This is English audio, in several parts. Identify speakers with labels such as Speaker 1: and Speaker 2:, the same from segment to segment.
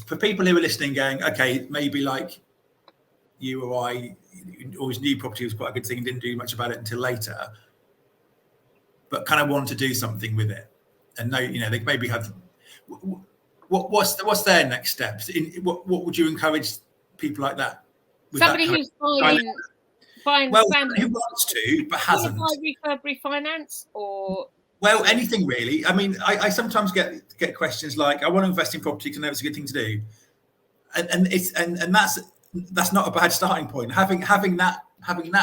Speaker 1: for people who are listening going, okay, maybe like you or I always knew property was quite a good thing and didn't do much about it until later, but kind of want to do something with it. And no, they maybe have, what's their next steps? What would you encourage people like that?
Speaker 2: Somebody who's buying
Speaker 1: who wants to, but hasn't.
Speaker 2: Refurb, refinance, or...
Speaker 1: Well, anything really. I mean, I sometimes get questions like, I want to invest in property because I know it's a good thing to do. And that's not a bad starting point. Having that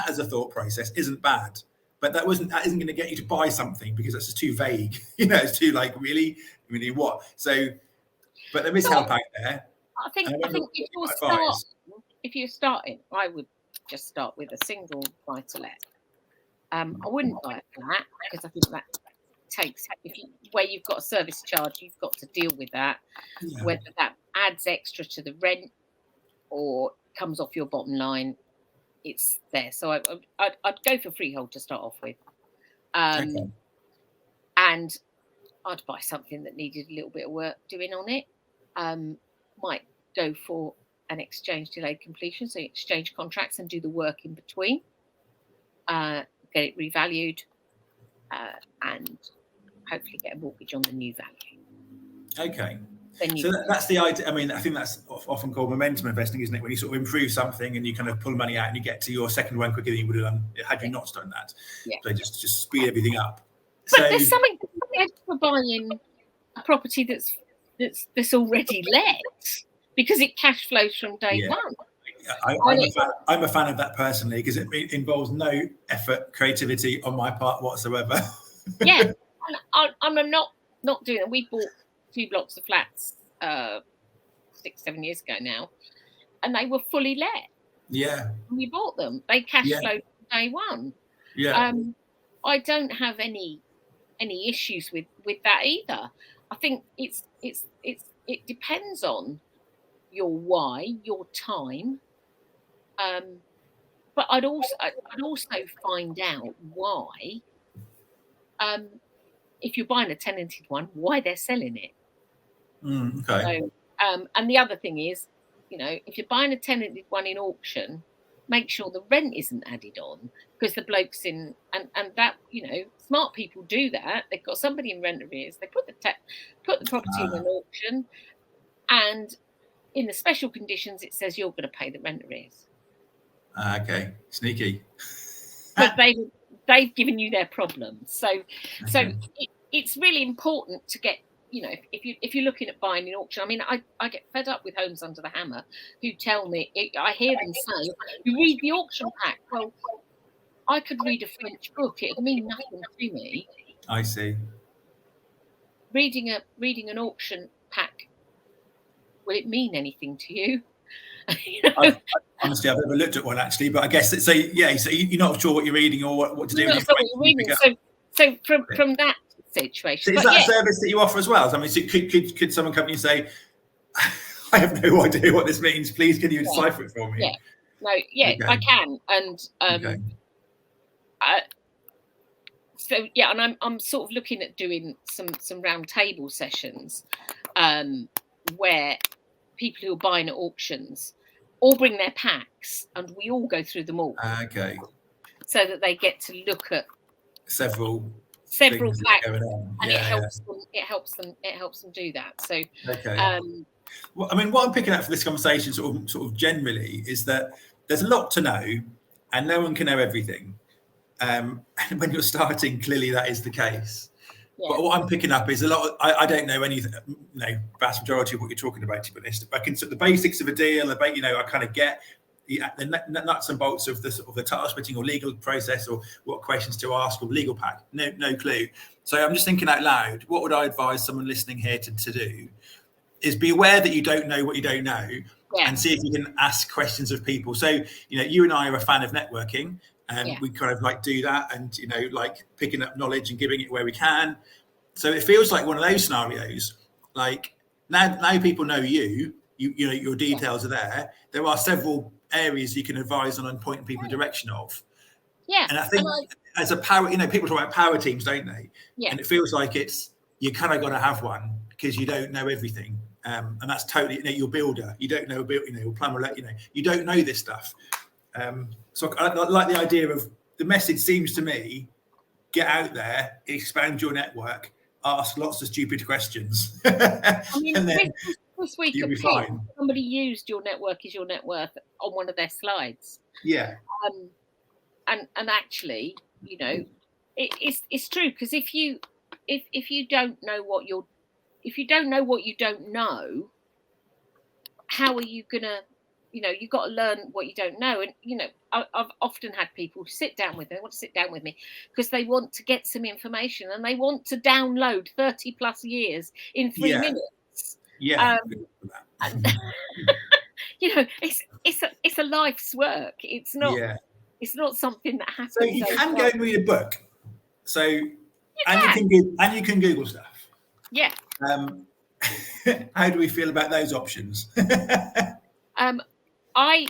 Speaker 1: as a thought process isn't bad, but that isn't going to get you to buy something because that's just too vague. It's too like really what. So, but there is help out there.
Speaker 2: I think if you're starting, I would just start with a single buy-to-let. I wouldn't buy a flat because I think that takes where you've got a service charge, you've got to deal with that. Yeah. Whether that adds extra to the rent or comes off your bottom line, it's there. So I'd go for freehold to start off with, and I'd buy something that needed a little bit of work doing on it. Might go for an exchange delayed completion, so exchange contracts and do the work in between, get it revalued, and hopefully get a mortgage on the new value.
Speaker 1: Okay. So that's the idea. I mean, I think that's often called momentum investing, isn't it? When you sort of improve something and you kind of pull money out and you get to your second one quicker than you would have done had you not done that. Yeah. So just speed everything up.
Speaker 2: But there's something for buying a property that's already let, because it cash flows from day one.
Speaker 1: I'm a fan of that personally because it involves no effort, creativity on my part whatsoever.
Speaker 2: Yeah, and I'm not doing it. We bought 2 blocks of flats 6-7 years ago now, and they were fully let.
Speaker 1: Yeah,
Speaker 2: we bought them. They cash flowed from day one.
Speaker 1: Yeah,
Speaker 2: I don't have any issues with that either. I think it depends on your why, your time. But I'd also find out why, if you're buying a tenanted one, why they're selling it.
Speaker 1: Okay.
Speaker 2: So, and the other thing is, if you're buying a tenanted one in auction, make sure the rent isn't added on, because the blokes and that, smart people do that. They've got somebody in rent arrears. They put the property in an auction, and in the special conditions, it says you're going to pay the rent arrears.
Speaker 1: Okay, sneaky.
Speaker 2: But they've given you their problems. So it's really important to get, if you're looking at buying in auction. I mean, I get fed up with Homes Under the Hammer who tell me, I hear them say, you read the auction pack. Well, I could read a French book. It would mean nothing to me.
Speaker 1: I see.
Speaker 2: Reading an auction pack, will it mean anything to you?
Speaker 1: Honestly, I've never looked at one actually, but I guess so you're not sure what you're reading or what to do.
Speaker 2: You're not sure what you're reading. So from that situation,
Speaker 1: so is that a service that you offer as well? I mean, so could someone come and say, I have no idea what this means. Please, can you decipher it for me?
Speaker 2: Yeah, no, okay. I can, and and I'm sort of looking at doing some round table sessions, where people who are buying at auctions all bring their packs and we all go through them all.
Speaker 1: Okay.
Speaker 2: So that they get to look at
Speaker 1: several
Speaker 2: packs, and it helps them do that. So
Speaker 1: okay. Well, I mean, what I'm picking up for this conversation sort of generally is that there's a lot to know and no one can know everything. And when you're starting, clearly that is the case. Yeah. But what I'm picking up is a lot. I don't know anything, vast majority of what you're talking about, to be honest. I can the basics of a deal. I kind of get the nuts and bolts of the title splitting or legal process or what questions to ask or legal pack. No clue. So I'm just thinking out loud. What would I advise someone listening here to do? Is be aware that you don't know what you don't know, and see if you can ask questions of people. So you and I are a fan of networking. We kind of do that and, picking up knowledge and giving it where we can. So it feels like one of those scenarios, like now people know your details are there. There are several areas you can advise on and point people in the direction of.
Speaker 2: Yeah.
Speaker 1: And I think as a power, people talk about power teams, don't they? Yeah. And it feels like you kind of got to have one because you don't know everything. and that's totally, you know, your builder. You don't know, you know, your plumber, you know, you don't know this stuff. So I like the idea of the message seems to me, get out there, expand your network, ask lots of stupid questions.
Speaker 2: I mean,
Speaker 1: and then
Speaker 2: this week
Speaker 1: you'll be
Speaker 2: at
Speaker 1: fine.
Speaker 2: Pitt, somebody used your network is your net worth on one of their slides.
Speaker 1: Yeah.
Speaker 2: And actually, you know, it's true, because if you don't know what you don't know, how are you gonna, you know, you've got to learn what you don't know. And you know, I've often had people sit down with me, they want to sit down with me because they want to get some information and they want to download 30 plus years in 3 minutes.
Speaker 1: Yeah.
Speaker 2: And, you know, it's a life's work. It's not something that happens.
Speaker 1: So you can go and read a book. So and you can Google stuff.
Speaker 2: Yeah.
Speaker 1: How do we feel about those options?
Speaker 2: I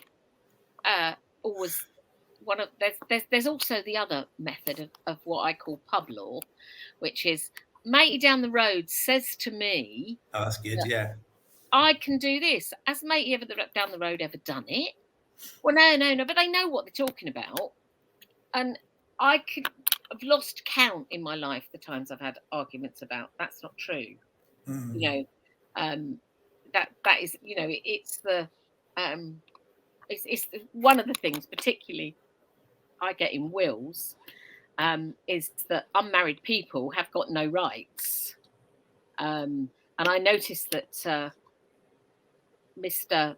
Speaker 2: always there's also the other method of what I call pub law, which is matey down the road says to me,
Speaker 1: oh, that's good. Yeah.
Speaker 2: I can do this. Has matey down the road ever done it? Well, no, but they know what they're talking about. And I've lost count in my life the times I've had arguments about that's not true. You know, that is, you know, it's the it's one of the things particularly I get in wills is that unmarried people have got no rights. And I noticed that Mr.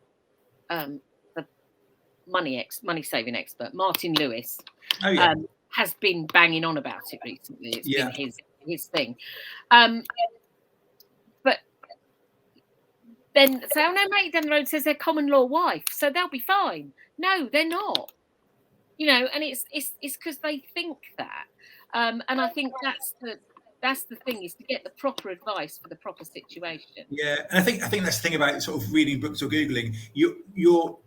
Speaker 2: The money saving expert Martin Lewis has been banging on about it recently. It's been his thing. But then so no, mate down the road says they're common law wife, so they'll be fine. No, they're not. You know, and it's because they think that. And I think that's the thing, is to get the proper advice for the proper situation.
Speaker 1: Yeah, and I think that's the thing about sort of reading books or Googling. You're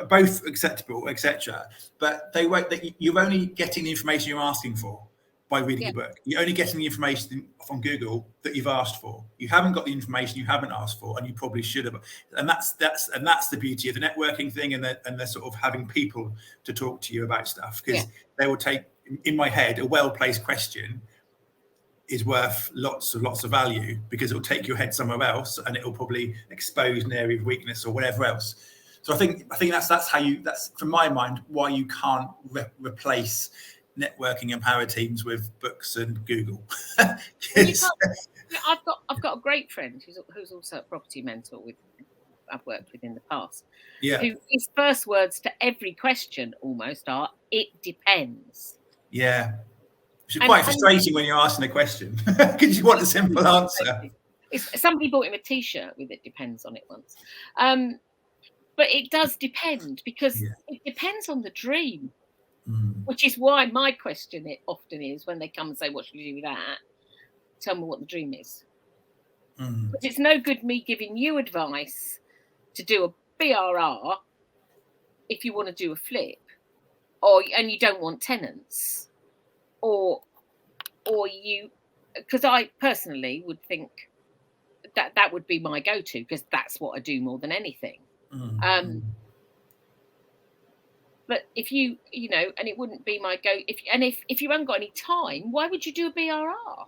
Speaker 1: both acceptable, etc. But they won't. You're only getting the information you're asking for by reading the book. You're only getting the information from Google that you've asked for. You haven't got the information you haven't asked for, and you probably should have. And that's the beauty of the networking thing, and the sort of having people to talk to you about stuff, because they will take. In my head, a well-placed question is worth lots of value, because it'll take your head somewhere else, and it'll probably expose an area of weakness or whatever else. So I think that's from my mind why you can't replace networking and power teams with books and Google.
Speaker 2: I've got a great friend who's also a property mentor I've worked with in the past.
Speaker 1: Yeah.
Speaker 2: Who his first words to every question almost are, "It depends."
Speaker 1: Yeah. Which is quite frustrating when you're asking a question, because you want a simple answer.
Speaker 2: Somebody bought him a T-shirt with "It depends" on it once. But it does depend, because it depends on the dream, which is why my question often is, when they come and say, "What should you do with that?" Tell me what the dream is. But it's no good me giving you advice to do a BRR if you want to do a flip, and you don't want tenants, or you, because I personally would think that would be my go-to, because that's what I do more than anything. But if you know, and it wouldn't be my go. If you haven't got any time, why would you do a BRR?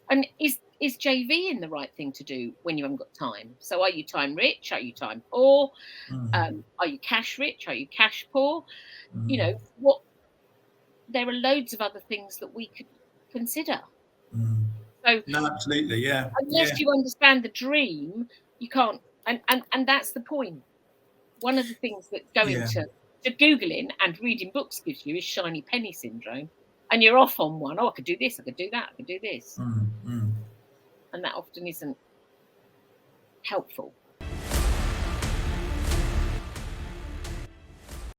Speaker 2: And is JV in the right thing to do when you haven't got time? So are you time rich? Are you time poor? Are you cash rich? Are you cash poor? You know what? There are loads of other things that we could consider. So
Speaker 1: no, absolutely, yeah.
Speaker 2: Unless you understand the dream, you can't. And that's the point. One of the things that going to Googling and reading books gives you is shiny penny syndrome, and you're off on one. Oh, I could do this. I could do that. I could do this, and that often isn't helpful.